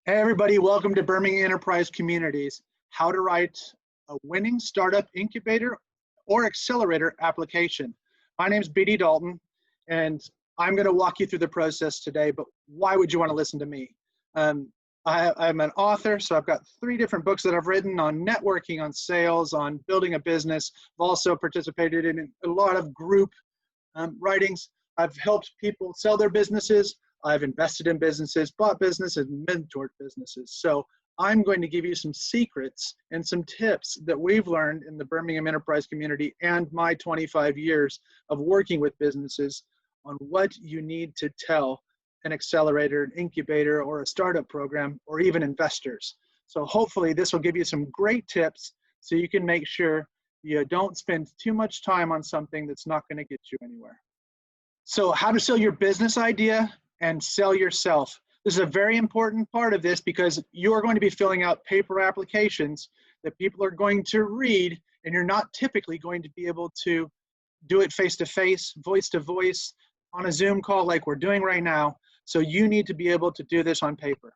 Hey everybody, welcome to Birmingham Enterprise Communities, how to write a winning startup incubator or accelerator application. My name is BD Dalton, and I'm going to walk you through the process today, but why would you want to listen to me? I'm an author, so I've got 3 different books that I've written on networking, on sales, on building a business. I've also participated in a lot of group writings. I've helped people sell their businesses. I've invested in businesses, bought businesses, and mentored businesses. So I'm going to give you some secrets and some tips that we've learned in the Birmingham Enterprise community and my 25 years of working with businesses on what you need to tell an accelerator, an incubator, or a startup program, or even investors. So hopefully this will give you some great tips so you can make sure you don't spend too much time on something that's not going to get you anywhere. So how to sell your business idea and sell yourself. This is a very important part of this because you're going to be filling out paper applications that people are going to read, and you're not typically going to be able to do it face-to-face, voice-to-voice, on a Zoom call like we're doing right now. So you need to be able to do this on paper.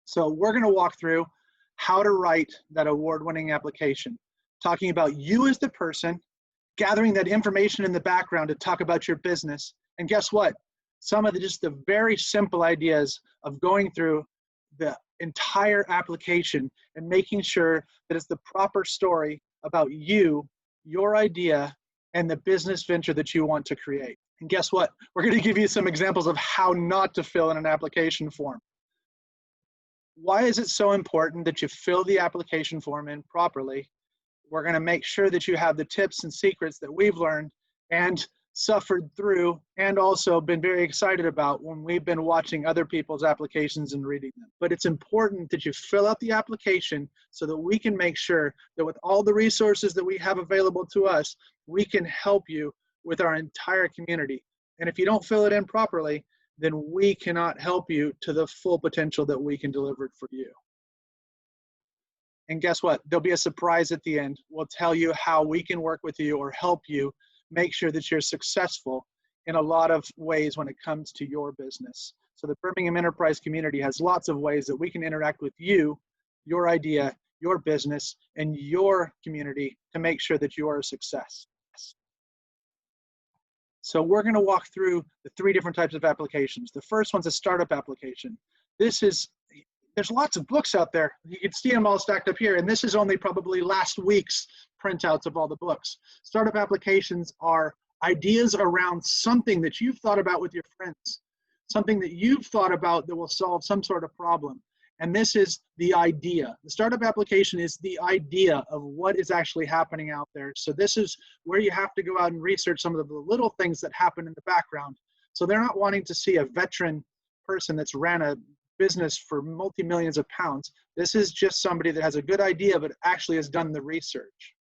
So we're going to walk through how to write that award-winning application, talking about you as the person, gathering that information in the background to talk about your business. And guess what? Some of just the very simple ideas of going through the entire application and making sure that it's the proper story about you, your idea, and the business venture that you want to create. And guess what? We're going to give you some examples of how not to fill in an application form. Why is it so important that you fill the application form in properly? We're going to make sure that you have the tips and secrets that we've learned and suffered through, and also been very excited about when we've been watching other people's applications and reading them. But it's important that you fill out the application so that we can make sure that with all the resources that we have available to us, we can help you with our entire community. And if you don't fill it in properly, then we cannot help you to the full potential that we can deliver for you. And guess what? There'll be a surprise at the end. We'll tell you how we can work with you or help you make sure that you're successful in a lot of ways when it comes to your business. So the Birmingham Enterprise community has lots of ways that we can interact with you, your idea, your business, and your community to make sure that you are a success. So we're going to walk through the 3 different types of applications. The first one's a startup application. There's lots of books out there. You can see them all stacked up here, and this is only probably last week's printouts of all the books. Startup applications are ideas around something that you've thought about with your friends, something that you've thought about that will solve some sort of problem. And this is the idea. The startup application is the idea of what is actually happening out there. So this is where you have to go out and research some of the little things that happen in the background. So they're not wanting to see a veteran person that's ran a business for multi-millions of pounds. This is just somebody that has a good idea but actually has done the research.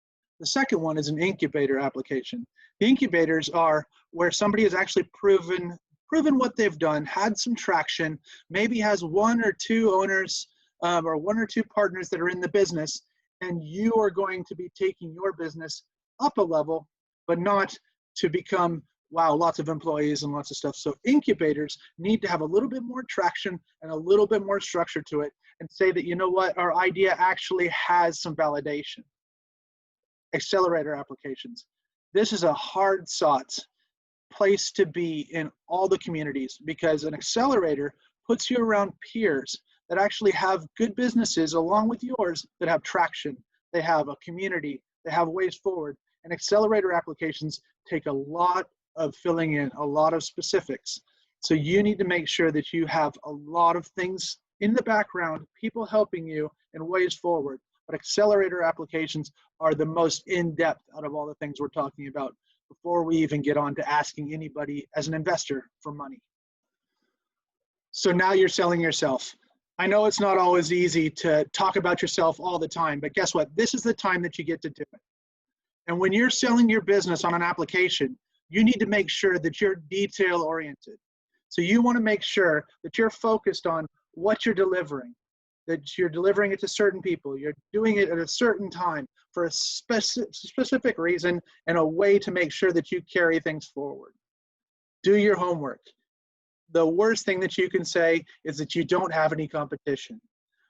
The second one is an incubator application. The incubators are where somebody has actually proven what they've done, had some traction, maybe has 1 or 2 owners or 1 or 2 partners that are in the business, and you are going to be taking your business up a level, but not to become wow, lots of employees and lots of stuff. So incubators need to have a little bit more traction and a little bit more structure to it and say that, you know what, our idea actually has some validation. Accelerator applications. This is a hard sought place to be in all the communities because an accelerator puts you around peers that actually have good businesses along with yours that have traction. They have a community, they have ways forward. And accelerator applications take a lot of filling in, a lot of specifics. So you need to make sure that you have a lot of things in the background, people helping you in ways forward. But accelerator applications are the most in-depth out of all the things we're talking about before we even get on to asking anybody as an investor for money. So now you're selling yourself. I know it's not always easy to talk about yourself all the time, but guess what? This is the time that you get to do it. And when you're selling your business on an application, you need to make sure that you're detail oriented. So you want to make sure that you're focused on what you're delivering, that you're delivering it to certain people, you're doing it at a certain time for a specific reason and a way to make sure that you carry things forward. Do your homework. the worst thing that you can say is that you don't have any competition,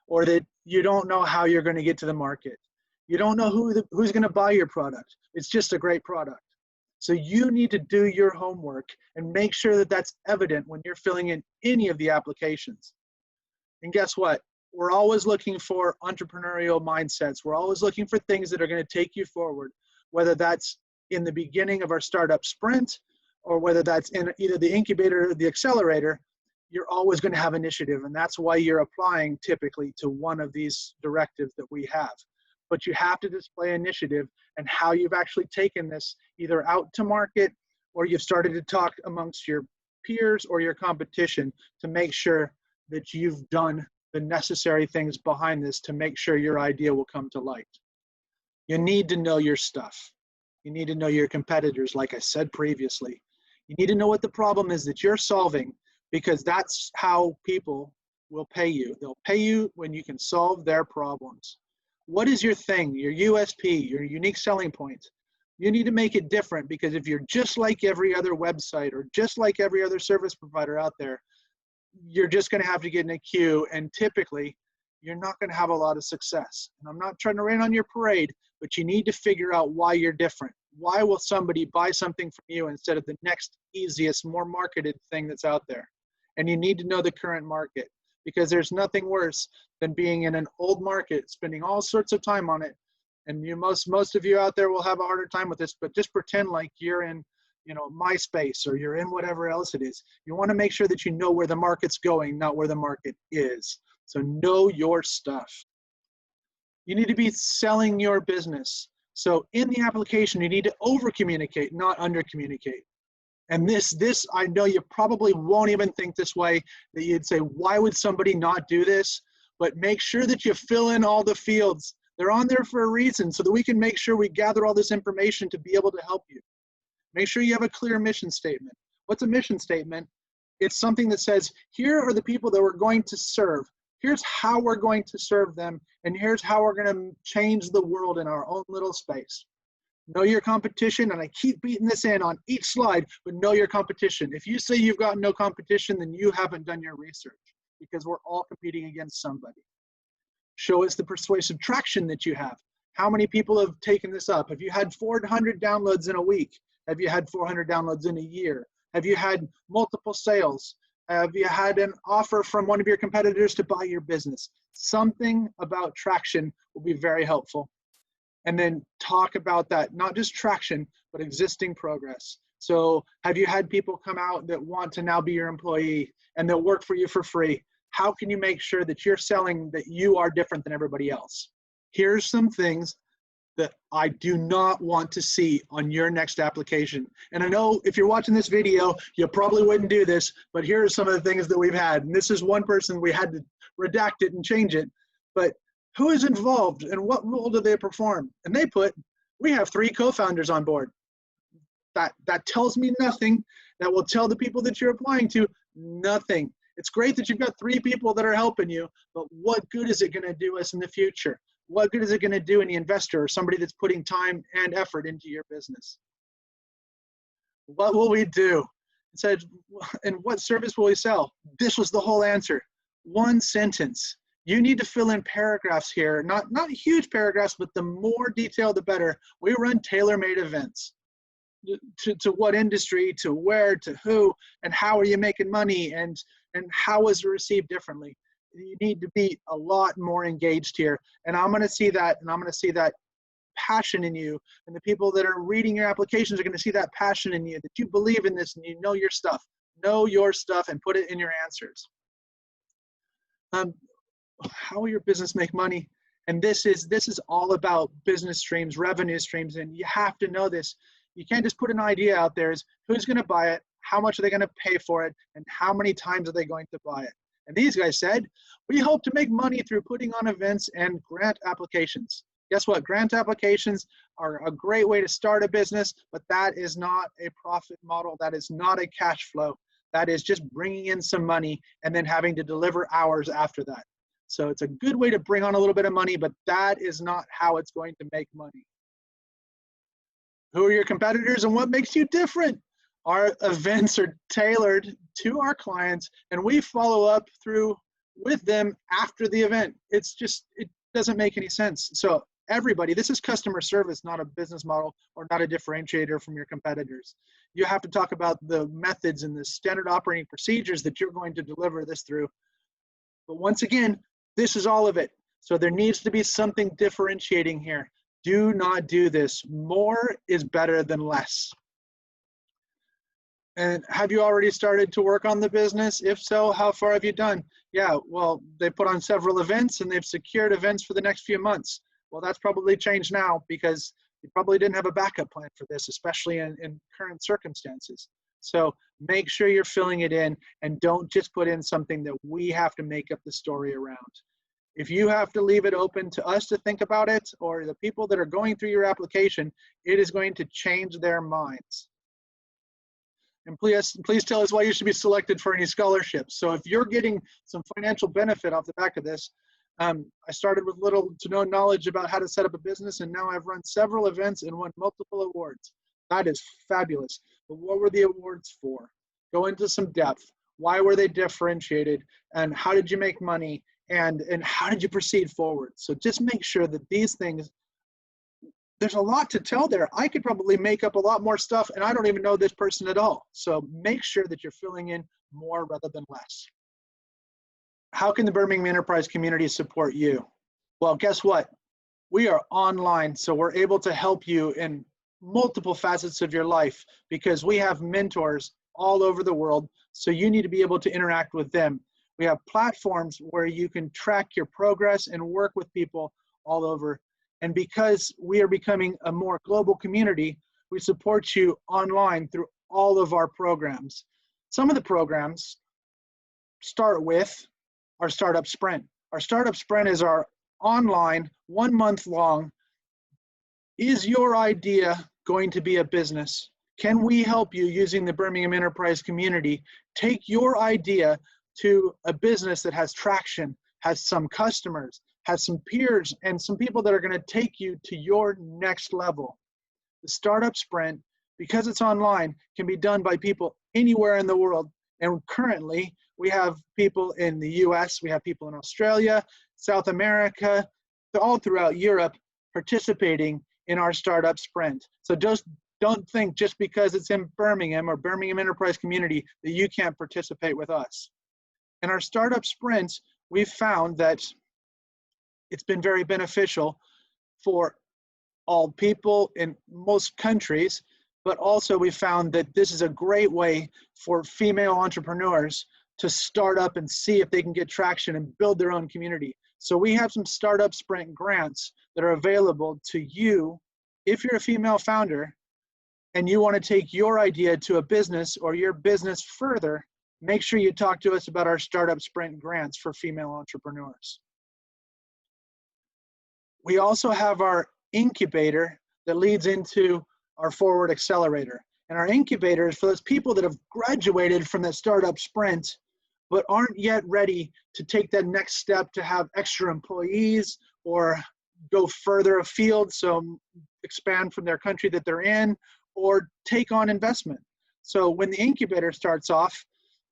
or that you don't know how you're going to get to the market. You don't know who's going to buy your product. It's just a great product. So you need to do your homework and make sure that that's evident when you're filling in any of the applications. And guess what? We're always looking for entrepreneurial mindsets. We're always looking for things that are going to take you forward, whether that's in the beginning of our startup sprint, or whether that's in either the incubator or the accelerator. You're always going to have initiative, and that's why you're applying typically to one of these directives that we have. But you have to display initiative and how you've actually taken this either out to market, or you've started to talk amongst your peers or your competition to make sure that you've done the necessary things behind this to make sure your idea will come to light. You need to know your stuff. You need to know your competitors, like I said previously. You need to know what the problem is that you're solving, because that's how people will pay you. They'll pay you when you can solve their problems. What is your thing, your USP, your unique selling point? You need to make it different, because if you're just like every other website or just like every other service provider out there, you're just going to have to get in a queue, and typically you're not going to have a lot of success. And I'm not trying to rain on your parade, but you need to figure out why you're different. Why will somebody buy something from you instead of the next easiest, more marketed thing that's out there? And you need to know the current market, because there's nothing worse than being in an old market, spending all sorts of time on it. And most of you out there will have a harder time with this, but just pretend like you're in, MySpace, or you're in whatever else it is. You want to make sure that you know where the market's going, not where the market is. So know your stuff. You need to be selling your business. So in the application, you need to over communicate, not under communicate. And this, I know you probably won't even think this way, that you'd say, why would somebody not do this? But make sure that you fill in all the fields. They're on there for a reason, so that we can make sure we gather all this information to be able to help you. Make sure you have a clear mission statement. What's a mission statement? It's something that says, here are the people that we're going to serve. Here's how we're going to serve them, and here's how we're going to change the world in our own little space. Know your competition, and I keep beating this in on each slide, but know your competition. If you say you've got no competition, then you haven't done your research, because we're all competing against somebody. Show us the persuasive traction that you have. How many people have taken this up? Have you had 400 downloads in a week? Have you had 400 downloads in a year? Have you had multiple sales? Have you had an offer from one of your competitors to buy your business? Something about traction will be very helpful. And then talk about that, not just traction, but existing progress. So have you had people come out that want to now be your employee and they'll work for you for free? How can you make sure that you're selling that you are different than everybody else? Here's some things that I do not want to see on your next application. And I know if you're watching this video, you probably wouldn't do this, but here are some of the things that we've had. And this is one person, we had to redact it and change it. But who is involved and what role do they perform? And they put, we have 3 co-founders on board. That tells me nothing. That will tell the people that you're applying to nothing. It's great that you've got 3 people that are helping you, but what good is it going to do us in the future? What good is it going to do any investor or somebody that's putting time and effort into your business? What will we do? It said, and what service will we sell? This was the whole answer. One sentence. You need to fill in paragraphs here, not huge paragraphs, but the more detailed, the better. We run tailor-made events. To what industry, to where, to who, and how are you making money, and how is it received differently? You need to be a lot more engaged here. And I'm going to see that, and I'm going to see that passion in you. And the people that are reading your applications are going to see that passion in you, that you believe in this and you know your stuff. Know your stuff and put it in your answers. How will your business make money? And this is all about business streams, revenue streams, and you have to know this. You can't just put an idea out there as who's going to buy it, how much are they going to pay for it, and how many times are they going to buy it. And these guys said, we hope to make money through putting on events and grant applications. Guess what? Grant applications are a great way to start a business, but that is not a profit model. That is not a cash flow. That is just bringing in some money and then having to deliver hours after that. So it's a good way to bring on a little bit of money, but that is not how it's going to make money. Who are your competitors and what makes you different? Our events are tailored to our clients, and we follow up through with them after the event. It's just, it doesn't make any sense. So everybody, this is customer service, not a business model or not a differentiator from your competitors. You have to talk about the methods and the standard operating procedures that you're going to deliver this through. But once again, this is all of it. So there needs to be something differentiating here. Do not do this. More is better than less. And have you already started to work on the business? If so, how far have you done? Yeah, well, they put on several events and they've secured events for the next few months. Well, that's probably changed now because you probably didn't have a backup plan for this, especially in current circumstances. So make sure you're filling it in and don't just put in something that we have to make up the story around. If you have to leave it open to us to think about it or the people that are going through your application, it is going to change their minds. And please tell us why you should be selected for any scholarships. So if you're getting some financial benefit off the back of this, I started with little to no knowledge about how to set up a business, and now I've run several events and won multiple awards. That is fabulous. But what were the awards for? Go into some depth. Why were they differentiated? And how did you make money? And how did you proceed forward? So just make sure that these things, there's a lot to tell there. I could probably make up a lot more stuff and I don't even know this person at all. So make sure that you're filling in more rather than less. How can the Birmingham Enterprise community support you? Well, guess what? We are online, so we're able to help you in multiple facets of your life because we have mentors all over the world. So you need to be able to interact with them. We have platforms where you can track your progress and work with people all over. And because we are becoming a more global community, we support you online through all of our programs. Some of the programs start with our Startup Sprint. Our Startup Sprint is our online, 1 month long. Is your idea going to be a business? Can we help you using the Birmingham Enterprise community take your idea to a business that has traction, has some customers, has some peers, and some people that are going to take you to your next level? The Startup Sprint, because it's online, can be done by people anywhere in the world. And currently, we have people in the US, we have people in Australia, South America, all throughout Europe participating in our Startup Sprint. So just don't think just because it's in Birmingham or Birmingham Enterprise community that you can't participate with us. In our Startup Sprints, we've found that it's been very beneficial for all people in most countries, but also we found that this is a great way for female entrepreneurs to start up and see if they can get traction and build their own community. So we have some Startup Sprint grants that are available to you if you're a female founder and you want to take your idea to a business or your business further. Make sure you talk to us about our Startup Sprint grants for female entrepreneurs. We also have our incubator that leads into our FORWARD Accelerator. And our incubator is for those people that have graduated from the Startup Sprint but aren't yet ready to take that next step to have extra employees or go further afield, so expand from their country that they're in, or take on investment. So when the incubator starts off,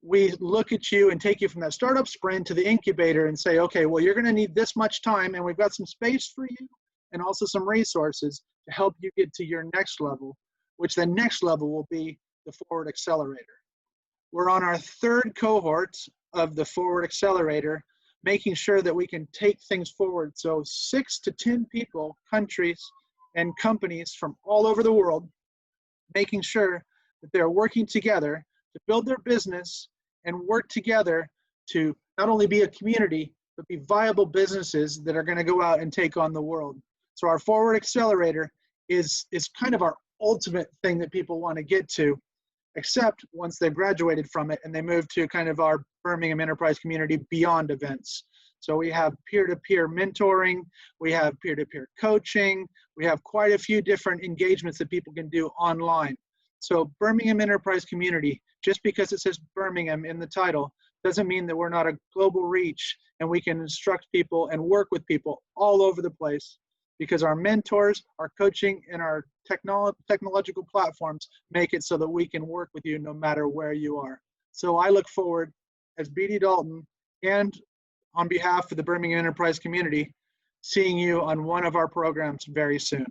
we look at you and take you from that Startup Sprint to the incubator and say, okay, well, you're gonna need this much time and we've got some space for you and also some resources to help you get to your next level, which the next level will be the FORWARD Accelerator. We're on our third cohort of the FORWARD Accelerator, making sure that we can take things forward. So 6 to 10 people, countries, and companies from all over the world, making sure that they're working together to build their business and work together to not only be a community, but be viable businesses that are going to go out and take on the world. So our FORWARD Accelerator is kind of our ultimate thing that people want to get to, except once they've graduated from it and they move to kind of our Birmingham Enterprise community beyond events. So we have peer-to-peer mentoring, we have peer-to-peer coaching, we have quite a few different engagements that people can do online. So Birmingham Enterprise community, just because it says Birmingham in the title, doesn't mean that we're not a global reach and we can instruct people and work with people all over the place. because our mentors, our coaching, and our technological platforms make it so that we can work with you no matter where you are. So I look forward, as BD Dalton and on behalf of the Birmingham Enterprise community, seeing you on one of our programs very soon.